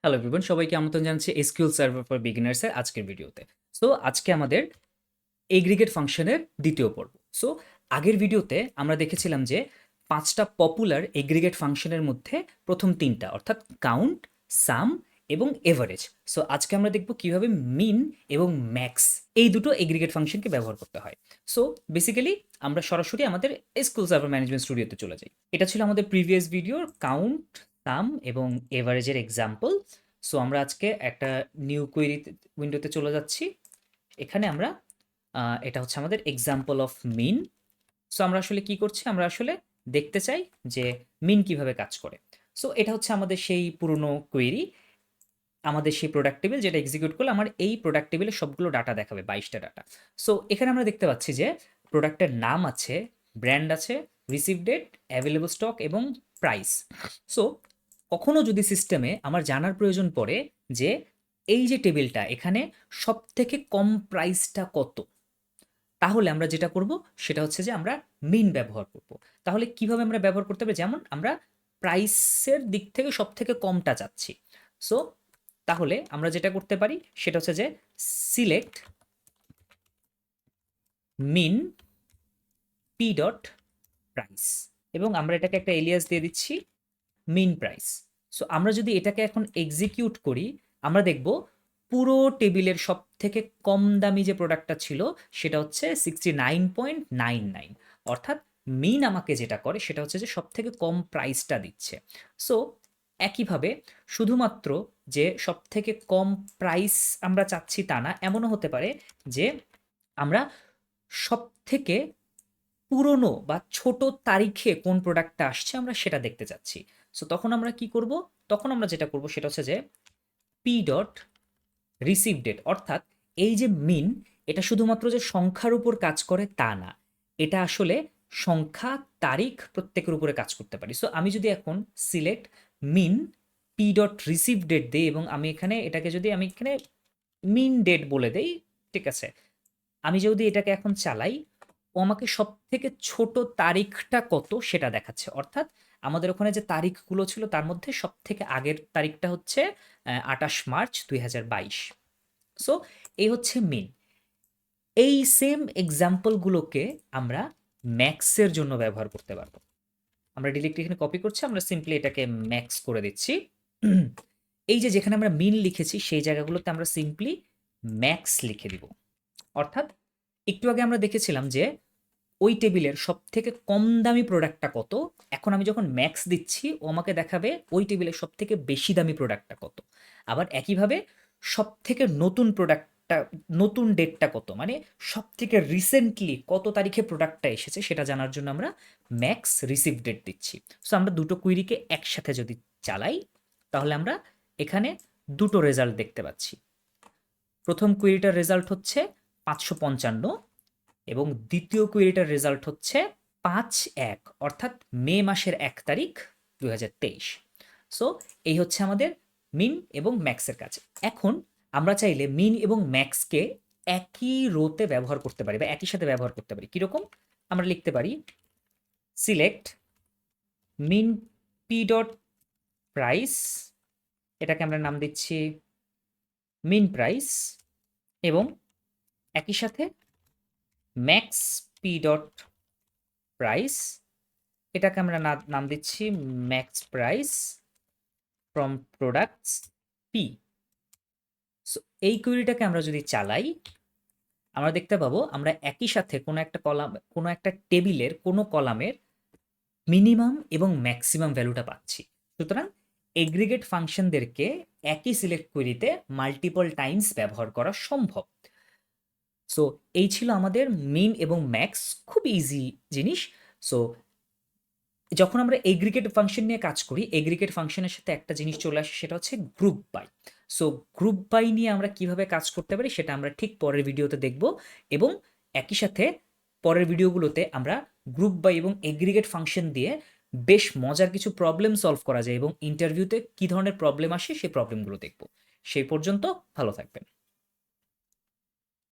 Hello everyone, সবাইকে আমন্ত্রণ জানাচ্ছি এসকিউএল সার্ভার ফর বিগিনার্স এর আজকের ভিডিওতে। সো আজকে আমাদের এগ্রিগেট ফাংশনের দ্বিতীয় পর্ব। সো আগের ভিডিওতে আমরা দেখেছিলাম যে ৫টা পপুলার এগ্রিগেট ফাংশনের মধ্যে প্রথম ৩টা অর্থাৎ কাউন্ট, সাম এবং এভারেজ। সো আজকে আমরা দেখব কিভাবে মিন এবং ম্যাক্স এই দুটো এগ্রিগেট ফাংশনকে ব্যবহার করতে হয়। সো বেসিক্যালি আমরা সরাসরি আমাদের এসকিউএল সার্ভার ম্যানেজমেন্ট স্টুডিওতে চলে যাই। এটা ছিল আমাদের প্রিভিয়াস ভিডিওর কাউন্ট, সাম এবং এভারেজের এক্সাম্পল। সো আমরা আজকে একটা নিউ কোয়েরি উইন্ডোতে চলে যাচ্ছি। এখানে আমরা এটা হচ্ছে আমাদের এক্সাম্পল অফ মিন। সো আমরা আসলে কি করছি, আমরা আসলে দেখতে চাই যে মিন কিভাবে কাজ করে। সো এটা হচ্ছে আমাদের সেই পুরনো কোয়েরি, আমাদের সেই প্রোডাক্ট টেবিল যেটা এক্সিকিউট করলে আমার এই প্রোডাক্ট টেবিলে সবগুলো ডাটা দেখাবে, ২২টা ডাটা। সো এখানে আমরা দেখতে পাচ্ছি যে প্রোডাক্টের নাম আছে, ব্র্যান্ড আছে, রিসিভ ডেট, অ্যাভেলেবল স্টক এবং প্রাইস। সো কখনো যদি সিস্টেমে আমার জানার প্রয়োজন পড়ে যে এই যে টেবিলটা এখানে সব থেকে কম প্রাইসটা কত, তাহলে আমরা যেটা করব সেটা হচ্ছে যে আমরা মিন ব্যবহার করব। তাহলে কিভাবে আমরা ব্যবহার করতে হবে, যেমন আমরা প্রাইসের দিক থেকে সব থেকে কমটা চাচ্ছি। সো তাহলে আমরা যেটা করতে পারি সেটা হচ্ছে যে সিলেক্ট মিন পি ডট প্রাইস, এবং আমরা এটাকে একটা এলিয়াস দিয়ে দিচ্ছি মিন প্রাইস। সো আমরা যদি এটাকে এখন এক্সিকিউট করি, আমরা দেখব পুরো টেবিলের সব থেকে কম দামি যে প্রোডাক্টটা ছিল সেটা হচ্ছে 69.99, অর্থাৎ মিন আমাকে যেটা করে সেটা হচ্ছে যে সব থেকে কম প্রাইসটা দিচ্ছে। সো একইভাবে শুধুমাত্র যে সব থেকে কম প্রাইস আমরা চাচ্ছি তা না, এমনও হতে পারে যে আমরা সব থেকে পুরনো বা ছোট তারিখে কোন প্রোডাক্টটা আসছে আমরা সেটা দেখতে চাচ্ছি। সো তখন আমরা কি করব, তখন আমরা যেটা করব সেটা হচ্ছে যে পি ডট রিসিভ ডেট, অর্থাৎ এই যে মিন, এটা শুধুমাত্র যে সংখ্যার উপর কাজ করে তা না, এটা আসলে সংখ্যা, তারিখ প্রত্যেকের উপরে কাজ করতে পারি। সো আমি যদি এখন সিলেক্ট মিন পি ডট রিসিভ ডেট দিই এবং আমি এখানে এটাকে যদি আমি এখানে মিন ডেট বলে দেই, ঠিক আছে, আমি যদি এটাকে এখন চালাই, ও আমাকে সব থেকে ছোট তারিখটা কত সেটা দেখাচ্ছে। অর্থাৎ আমাদের ওখানে যে তারিখগুলো ছিল তার মধ্যে সব থেকে আগের তারিখটা হচ্ছে ২৮ মার্চ ২০২২। সো এই হচ্ছে মিন। এই সেম এক্সাম্পলগুলোকে আমরা ম্যাক্সের জন্য ব্যবহার করতে পারবো। আমরা ডিরেক্টলি এখানে কপি করছি, আমরা সিম্পলি এটাকে ম্যাক্স করে দিচ্ছি। এই যে যেখানে আমরা মিন লিখেছি সেই জায়গাগুলোতে আমরা সিম্পলি ম্যাক্স লিখে দিব। অর্থাৎ একটু আগে আমরা দেখেছিলাম যে ওই টেবিলের সব থেকে কম দামি প্রোডাক্টটা কত, এখন আমি যখন ম্যাক্স দিচ্ছি ও আমাকে দেখাবে ওই টেবিলের সব থেকে বেশি দামি প্রোডাক্টটা কত। আবার একইভাবে সব থেকে নতুন প্রোডাক্টটা, নতুন ডেটটা কত, মানে সব থেকে রিসেন্টলি কত তারিখে প্রোডাক্টটা এসেছে সেটা জানার জন্য আমরা ম্যাক্স রিসিভ ডেট দিচ্ছি। সো আমরা দুটো কুইরিকে একসাথে যদি চালাই তাহলে আমরা এখানে দুটো রেজাল্ট দেখতে পাচ্ছি। প্রথম কুইরিটার রেজাল্ট হচ্ছে ৫৫৫, এবং দ্বিতীয় কোয়েরিটার রেজাল্ট হচ্ছে ৫/১, অর্থাৎ মে মাসের ১ তারিখ ২০২৩। সো এই হচ্ছে আমাদের মিন এবং ম্যাক্সের কাজ। এখন আমরা চাইলে মিন এবং ম্যাক্সকে একই রোতে ব্যবহার করতে পারি বা একই সাথে ব্যবহার করতে পারি। কিরকম, আমরা লিখতে পারি সিলেক্ট মিন পি ডট প্রাইস, এটাকে আমরা নাম দিচ্ছি মিন প্রাইস, এবং একই সাথে ম্যাক্স পি ডট প্রাইস, এটাকে আমরা নাম দিচ্ছি max price from products P. So এই কোয়েরিটাকে আমরা যদি চালাই, আমরা দেখতে পাবো আমরা একই সাথে কোনো একটা কলাম, কোনো একটা টেবিলের কোনো কলামের মিনিমাম এবং ম্যাক্সিমাম ভ্যালুটা পাচ্ছি। সুতরাং এগ্রিগেট ফাংশনদেরকে একই সিলেক্ট কোয়েরিতে মাল্টিপল টাইমস ব্যবহার করা সম্ভব। সো এই ছিল আমাদের মিন এবং ম্যাক্স, খুব ইজি জিনিস। সো যখন আমরা এগ্রিগেট ফাংশন নিয়ে কাজ করি, এগ্রিগেট ফাংশনের সাথে একটা জিনিস চলে আসে, সেটা হচ্ছে group by. So group by নিয়ে আমরা কিভাবে কাজ করতে পারি সেটা আমরা ঠিক পরের ভিডিওতে দেখব, এবং একই সাথে পরের ভিডিওগুলোতে আমরা গ্রুপ বাই এবং এগ্রিগেট ফাংশন দিয়ে বেশ মজার কিছু প্রবলেম সলভ করা যায় এবং ইন্টারভিউতে কী ধরনের প্রবলেম আসে সেই প্রবলেমগুলো দেখব। সেই পর্যন্ত ভালো থাকবেন।